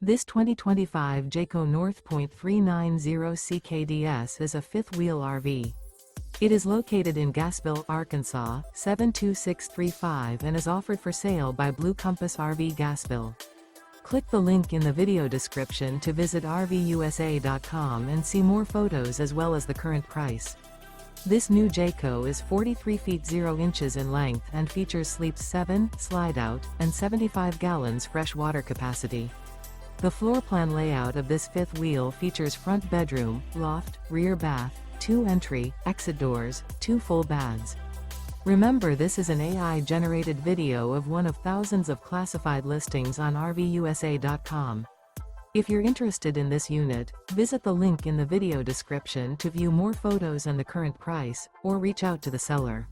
This 2025 Jayco North Point 390 CKDS is a fifth-wheel RV. It is located in Gassville, Arkansas, 72635 and is offered for sale by Blue Compass RV Gassville. Click the link in the video description to visit RVUSA.com and see more photos as well as the current price. This new Jayco is 43 feet 0 inches in length and features sleeps 7, slide-out, and 75 gallons fresh water capacity. The floor plan layout of this fifth wheel features front bedroom, loft, rear bath, 2 entry, exit doors, 2 full baths. Remember, this is an AI-generated video of one of thousands of classified listings on RVUSA.com. If you're interested in this unit, visit the link in the video description to view more photos and the current price, or reach out to the seller.